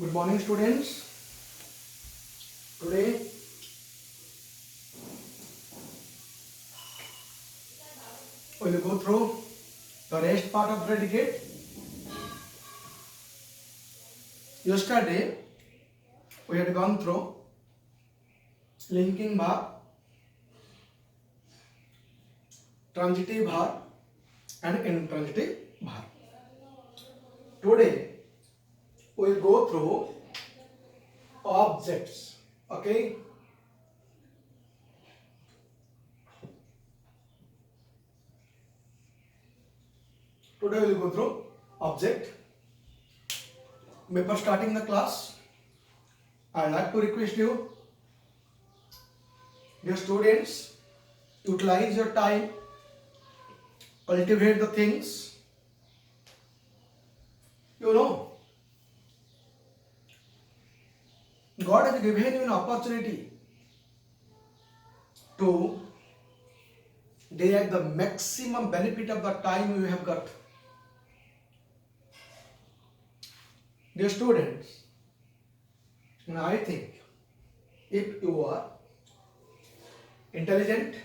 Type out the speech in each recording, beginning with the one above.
Good morning, students. Today we will go through the rest part of predicate. Yesterday we had gone through linking verb, transitive verb, and intransitive verb. Today we will go through objects. Okay. Today we will go through object. Before starting the class, I would like to request you, dear students, utilize your time, cultivate the things. You know, God has given you an opportunity to derive the maximum benefit of the time you have got. Dear students, and I think if you are intelligent,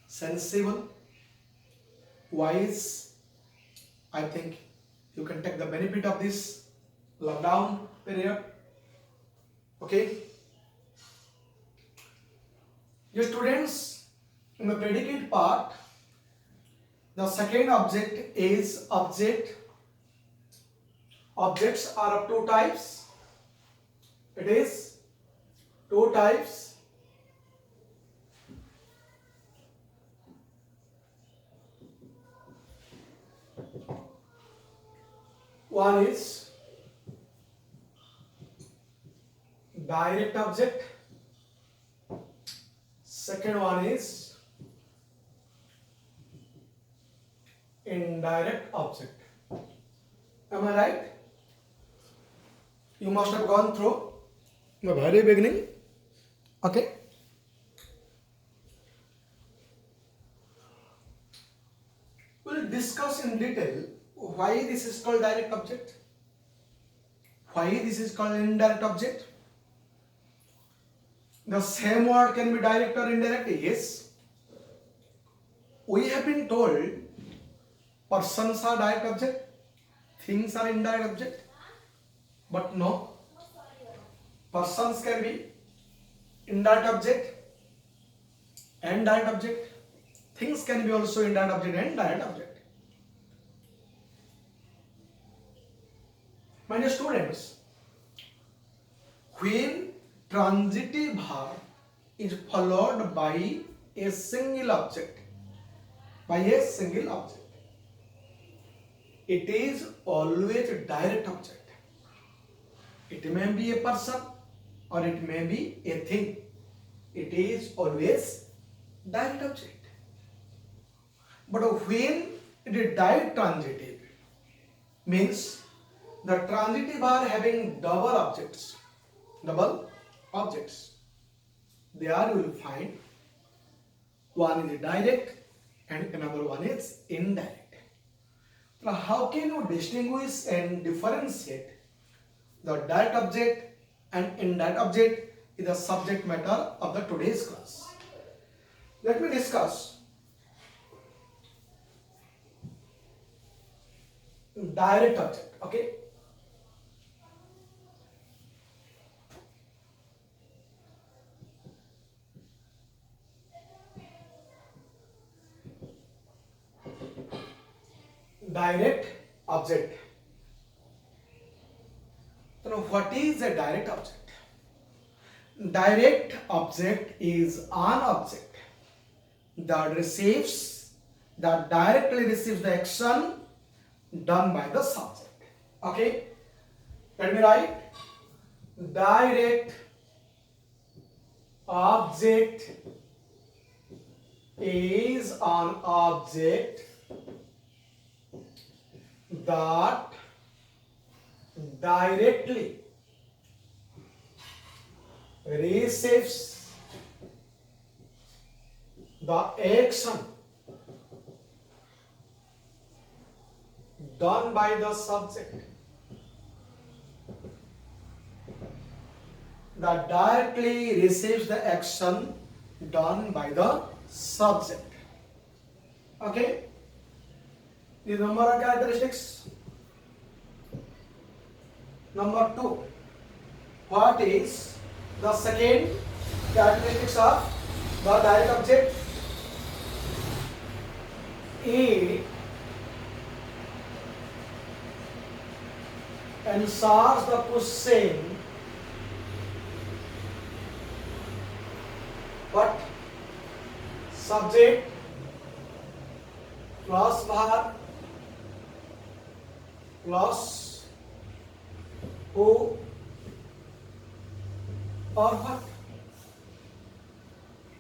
sensible, wise, I think you can take the benefit of this lockdown period. Okay? Dear students, in the predicate part, the second object is object. Objects are of two types. It is two types. One is direct object. Second one is indirect object. Am I right? You must have gone through the very beginning. Okay. We'll discuss in detail why this is called direct object, why this is called indirect object. The same word can be direct or indirect. Yes. We have been told persons are direct object, things are indirect object. But no, persons can be indirect object and direct object. Things can be also indirect object and direct object. My dear students, when transitive verb is followed by a single object, it is always a direct object. It may be a person or it may be a thing. It is always direct object. But when it is direct transitive, means the transitive are having double objects. There you will find one is direct and another one is indirect. Now how can you distinguish and differentiate the direct object and indirect object is the subject matter of the today's class. Let me discuss direct object. Okay. Direct object. So now what is a direct object? Direct object is an object that directly receives the action done by the subject. Okay? Let me write. Direct object is an object that directly receives the action done by the subject. that directly receives the action done by the subject. Okay? The number of characteristics. Number 2. What is the second characteristics of the direct object? It answers the question what? Subject plus verb plus who or what.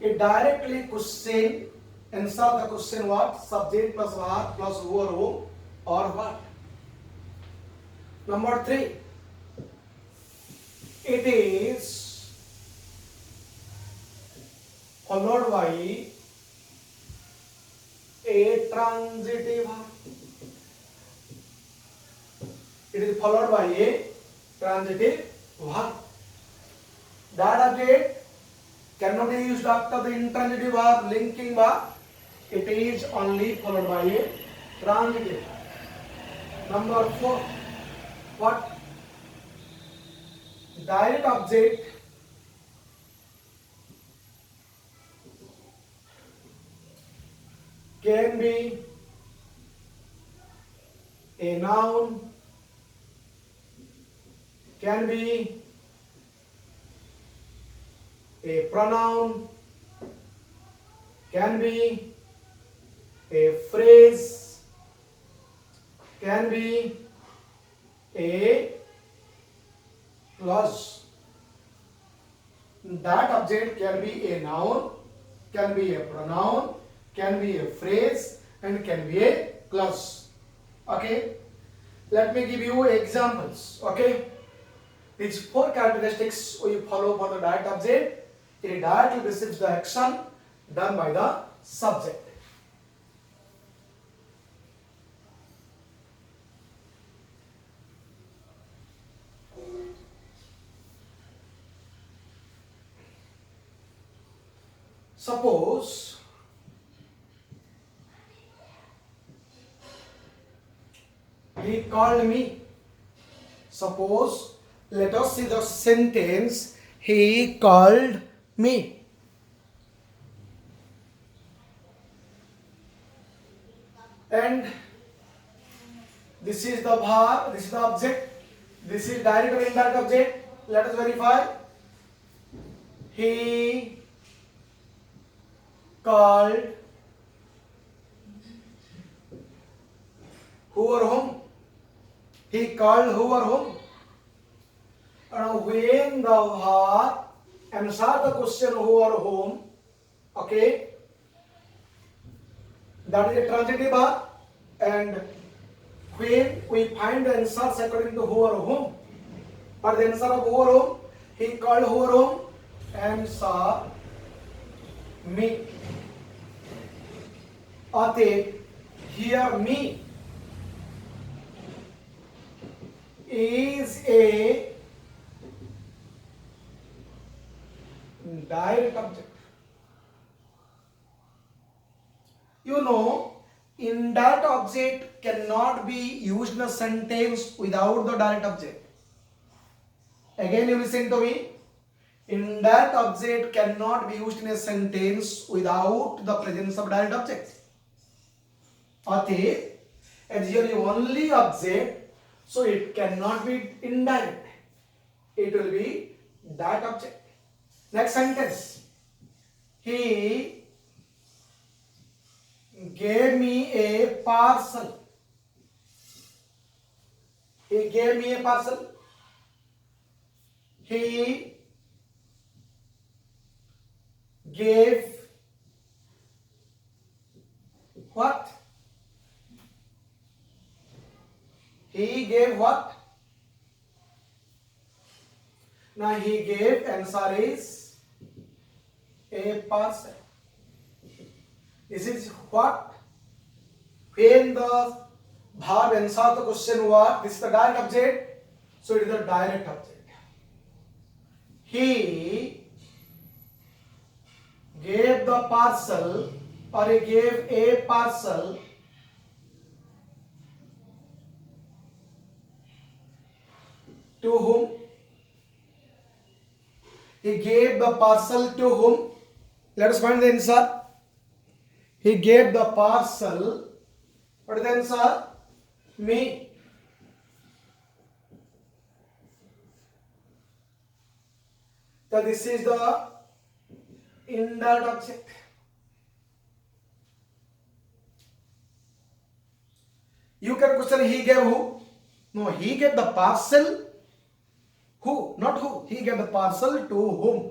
It directly question answer the question what? Subject plus verb plus who or whom or what. Number 3. It is followed by a transitive verb. It is followed by a transitive verb. That object cannot be used after the intransitive verb, linking verb. It is only followed by a transitive. Number 4. What? Direct object can be a noun, can be a pronoun, can be a phrase, can be a clause. That object can be a noun, can be a pronoun, can be a phrase, and can be a clause. Okay, let me give you examples. Okay, these 4 characteristics we follow for the direct object. It directly receives the action done by the subject. Suppose he called me. Suppose, let us see the sentence, he called me. And this is the verb, this is the object, this is direct or indirect object. Let us verify. He called who or whom? He called who or whom? And when the verb answers the question who or whom, okay, that is a transitive verb, and when we find the answers according to who or whom, but the answer of who or whom, he called who or whom, answer me. Ate, here me is a direct object. You know, indirect object cannot be used in a sentence without the direct object. Again, you listen to me. Indirect object cannot be used in a sentence without the presence of direct object. Ate, as here you only object, so it cannot be indirect. It will be direct object. Next sentence. He gave me a parcel. He gave me a parcel. He gave what? He gave what? Now he gave, answer is a parcel. This is what? When the verb answers the question what? This is the direct object, so it is the direct object. he gave the parcel, or he gave a parcel to whom? He gave the parcel to whom? Let us find the answer. He gave the parcel. What is the answer? Me. So this is the indirect object. You can question he gave who? No, he gave the parcel. Who? Not who. He gave the parcel to whom?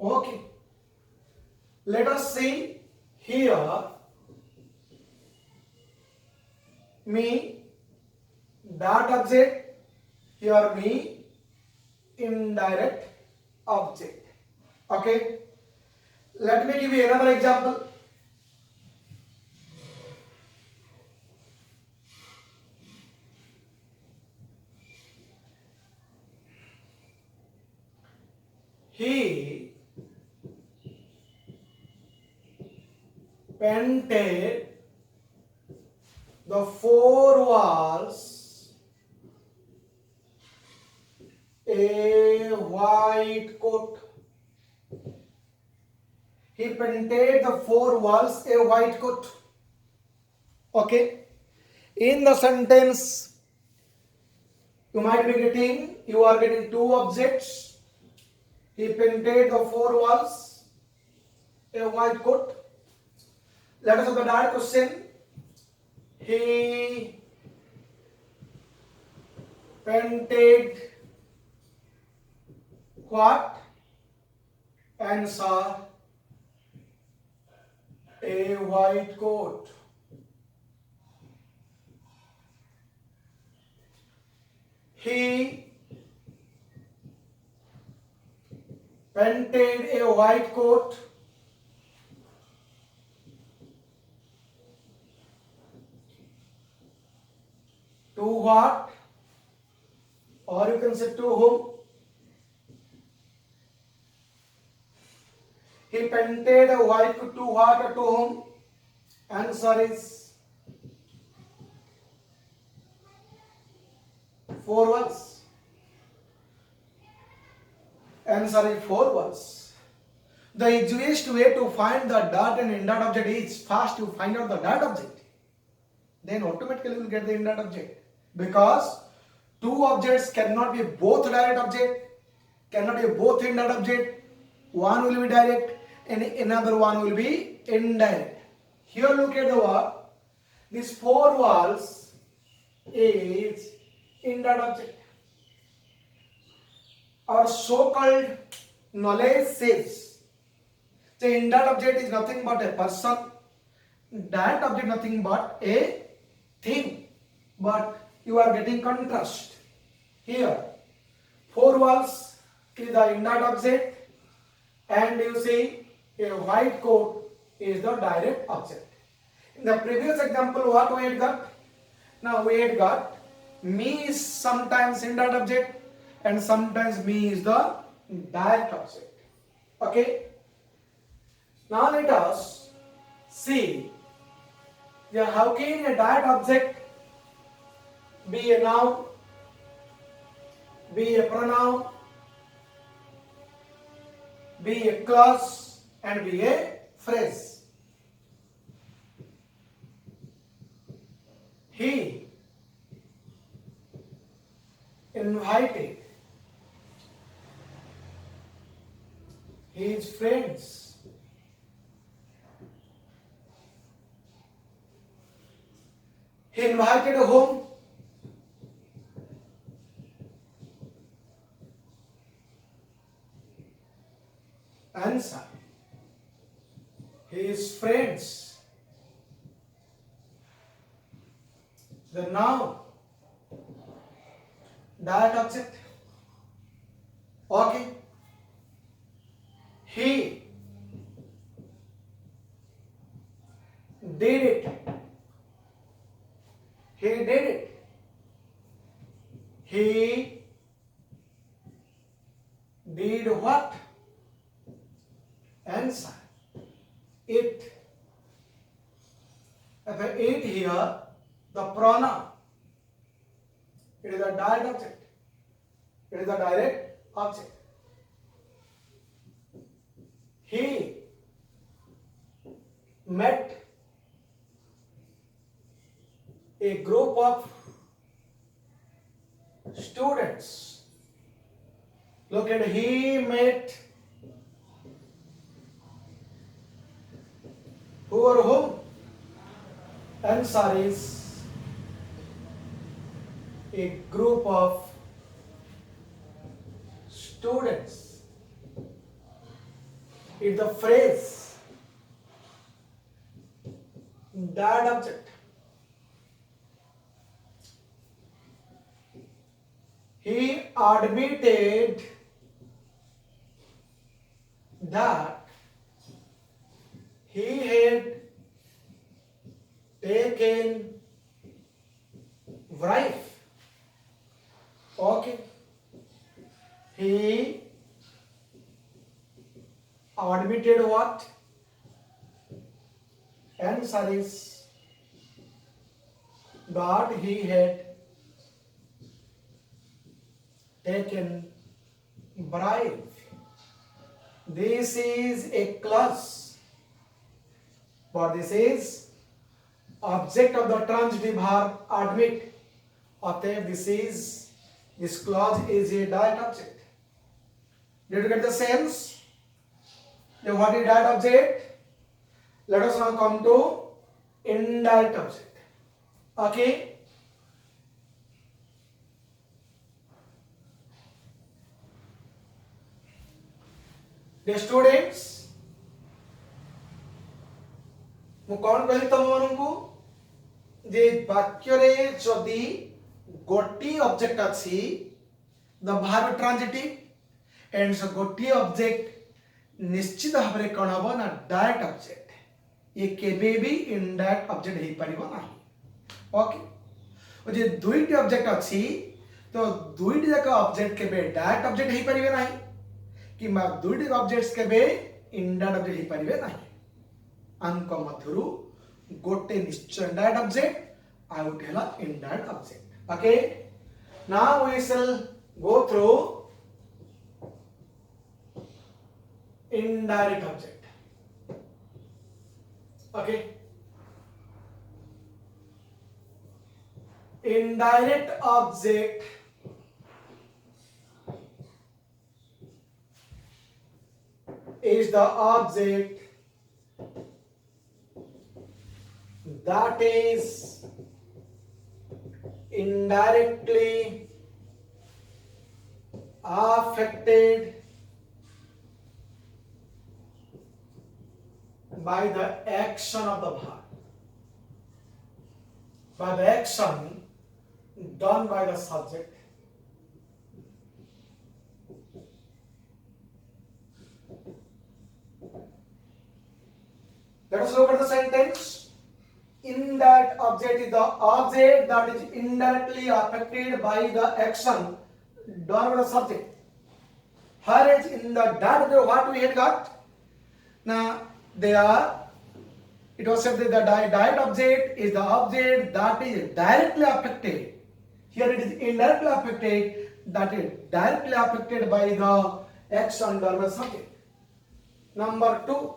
Okay. Let us see here. Me, that object. Here me, indirect object. Okay. Let me give you another example. He painted the four walls a white coat. He painted the four walls a white coat. Okay. In the sentence, you might be getting, you are getting two objects. He painted the four walls a white coat. Let us have the direct question. He painted what? Answer, a white coat. He painted a white coat. To what? Or you can say to whom? He painted a white coat to what or to whom? Answer is four walls. Answer is four walls. The easiest way to find the dot and indirect object is first you find out the dot object. Then automatically you will get the indirect object. Because two objects cannot be both direct object, cannot be both indirect object. One will be direct and another one will be indirect. Here look at the word. These four walls is indirect object. Our so-called knowledge says the indirect object is nothing but a person, direct object nothing but a thing. But you are getting contrast. Here, four walls is the indirect object, and you see a white coat is the direct object. In the previous example, what we had got? Now we had got me is sometimes indirect object and sometimes me is the direct object. Okay. Now let us see how can a direct object be a noun, be a pronoun, be a clause, and be a phrase. He invited his friends he invited whom? Answer, his friends. The noun, direct object. Okay. He did it. He did it. He Did what? Answer. It. If I it here, the pronoun. It is a direct object. It is a direct object. He met a group of students. Look at, he met who or whom? Answer is a group of students. It's the phrase, that object. He admitted that he had taken wife. Okay. He admitted what? Answer is that he had taken bribe. This is a clause, but this is object of the transitive verb admit. Otherwise, this clause is a direct object. Did you get the sense? Then what is direct object? Let us now come to indirect object. Okay. The students, ମୁଁ କ'ଣ କହିଲି ତମମାନଙ୍କୁ ଯେ ବାକ୍ୟରେ ଯଦି ଗୋଟିଏ object ଅଛି, the verb transitive and so ଗୋଟିଏ object ନିଶ୍ଚିତ ଭାବରେ କ'ଣ ହବ ନା ଡାଇରେକ୍ଟ ଅବଜେକ୍ଟ. ये କେବେ ବି ଇନଡାଇରେକ୍ଟ ଅବଜେକ୍ଟ ହେଇପାରିବ ନାହିଁ. ଓକେ. ଯେ ଦୁଇଟି ଅବଜେକ୍ଟ ଅଛି ତ ଦୁଇଟି ଯାକ ଅବଜେକ୍ଟ କେବେ ଡାଇରେକ୍ଟ ଅବଜେକ୍ଟ ହେଇପାରିବେ ନାହିଁ କିମ୍ବା ଦୁଇଟି ଅବଜେକ୍ଟ କେବେ ଇନଡାଇରେକ୍ଟ ଅବଜେକ୍ଟ ହେଇପାରିବେ ନାହିଁ. आंक मध्यरु गोटे निश्चय डायरेक्ट ऑब्जेक्ट आउ गोटे हला indirect object. Okay, now we shall go through indirect object. Okay, indirect object is the object that is indirectly affected by the action of the verb, by the action done by the subject. Let us look at the sentence. Indirect object is the object that is indirectly affected by the action done by the subject. Whereas in the direct, what we had got? Now it was said that the direct object is the object that is directly affected. Here it is indirectly affected, that is directly affected by the action done by the subject. Number 2.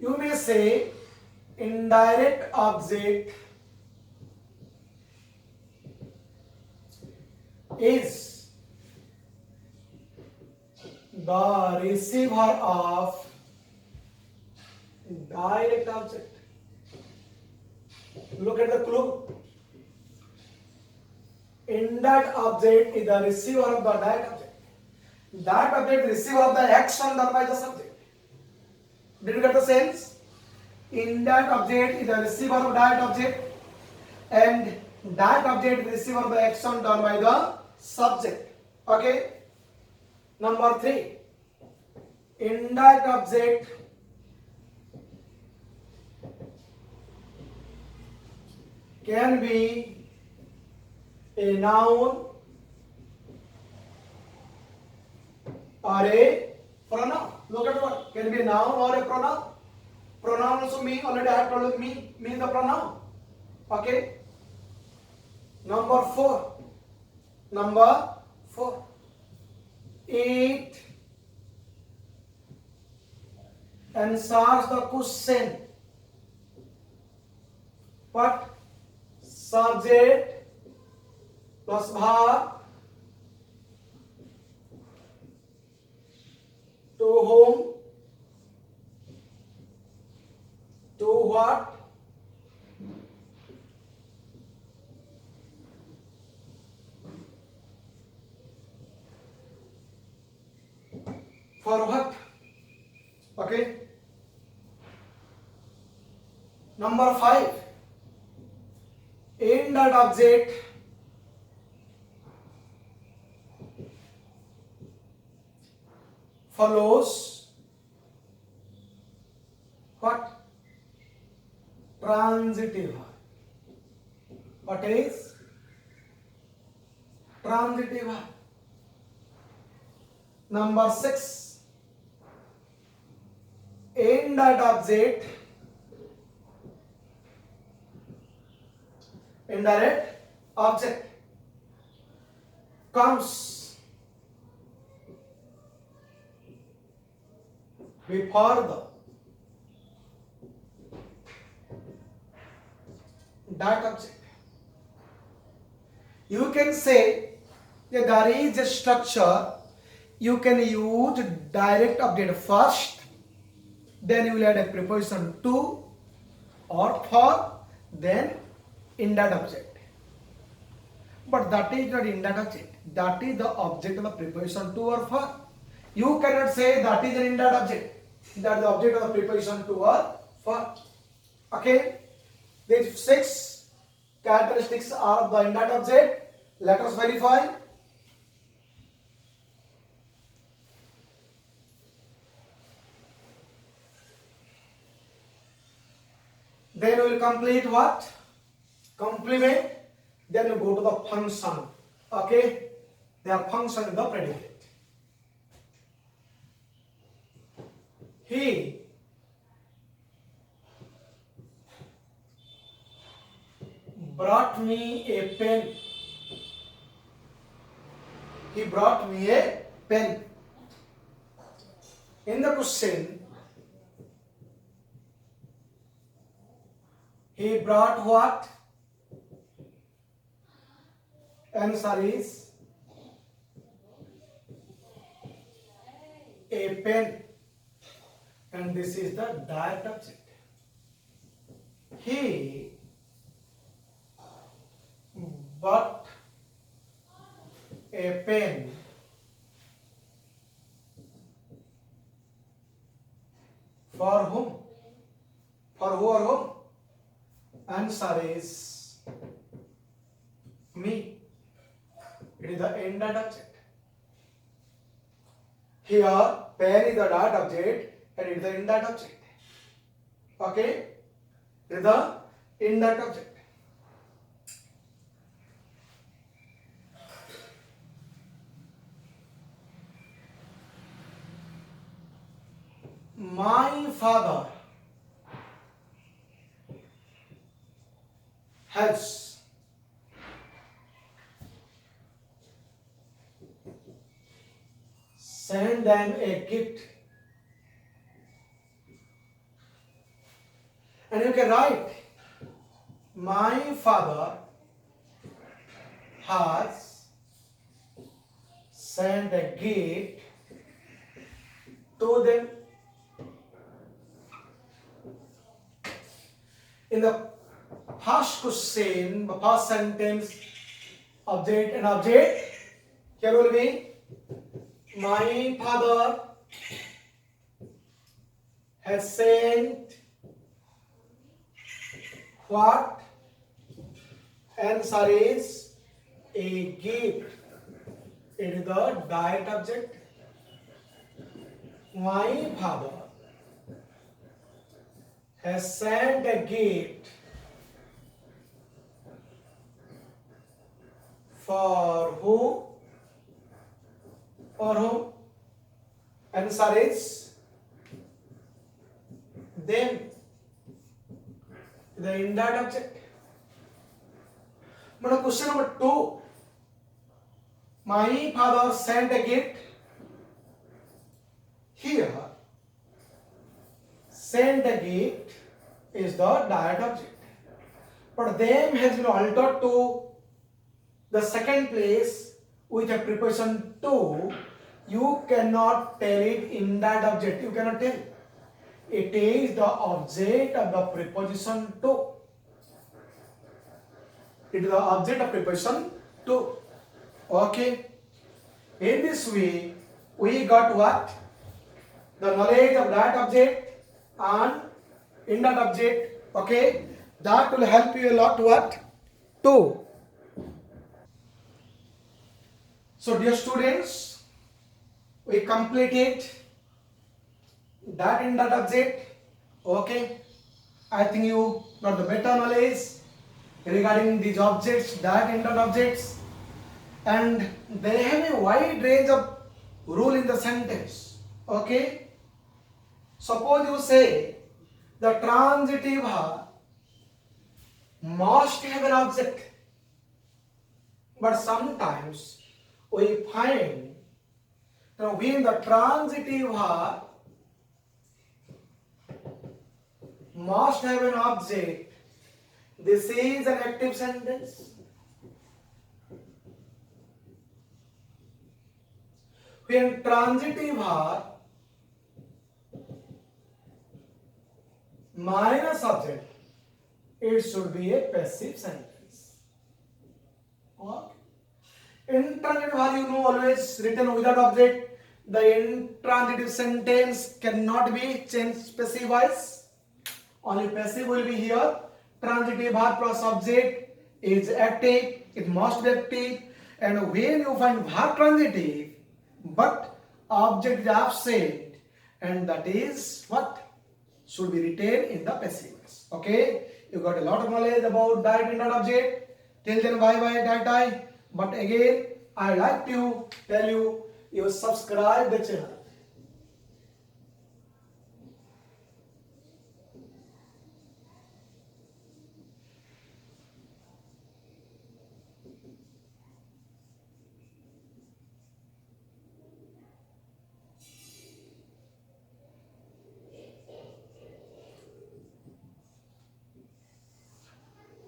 You may say indirect object is the receiver of direct object. Look at the clue. Indirect object is the receiver of the direct object. That object is receiver of the action done by the subject. Did you get the sense? Indirect object is the receiver of direct object, and direct object is receiver of the action done by the subject. Okay. Number 3. Indirect object can be a noun or a pronoun. Look at what can be a noun or a pronoun. Pronoun also me. Already I have told you me means the pronoun. Okay. Number 4. Number 4. It answers the question. What? Subject plus verb. To whom? To what? For what? Okay. Number 5. In that object follows what? Transitive. What is transitive? Number 6. In that object indirect object comes before the that object. You can say that there is a structure. You can use direct object first, then you will add a preposition to or for, then indirect object. But that is not indirect object. That is the object of the preposition to or for. You cannot say that is an indirect object. That is the object of the preposition to or for. Okay. These 6 characteristics are of the indirect object. Let us verify. Then we will complete what? Complement. Then we go to the function. Okay. Their function is the predicate. He brought me a pen. He brought me a pen. In the question, he brought what? Answer is a pen. And this is the direct object. He bought a pen for whom? For who or whom? Answer is me. It is the indirect object. Here, pen is the direct object and it is the indirect object. Okay? It is the indirect object. My father has sent them a gift. And you can write, my father has sent a gift to them. In the first question, the first sentence, object and object, here will be my father has sent what? Answer is a gift. It is the direct object. My father has sent a gift for who or whom? Answer is them. The indirect object. Now question number 2. My father sent a gift. Here, sent a gift is the direct object. But them has been altered to the second place with a preposition to. You cannot tell it indirect object. You cannot tell. It is the object of the preposition to. It is the object of preposition to. Okay. In this way, we got what? The knowledge of that object and indirect object. Okay. That will help you a lot. What? To. So, dear students, we completed that indirect object. Okay. I think you got the better knowledge regarding these objects, that indirect objects, and they have a wide range of rule in the sentence. Okay. Suppose you say the transitive verb must have an object, but sometimes we find that when the transitive verb must have an object, this is an active sentence. When transitive verb minus object, it should be a passive sentence. Okay. Intransitive verb, you know, always written without object. The intransitive sentence cannot be changed passive wise. Only passive will be here. Transitive verb plus object is active. It must be active. And when you find verb transitive, but object is absent, and that is what should be written in the passive voice. Okay, you got a lot of knowledge about direct indirect object. Till then, bye bye, tie. But again, I like to tell you, you subscribe the channel.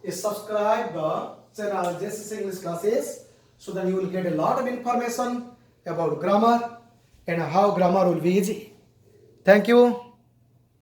Subscribe the channel JCC English Classes, so that you will get a lot of information about grammar and how grammar will be easy. Thank you.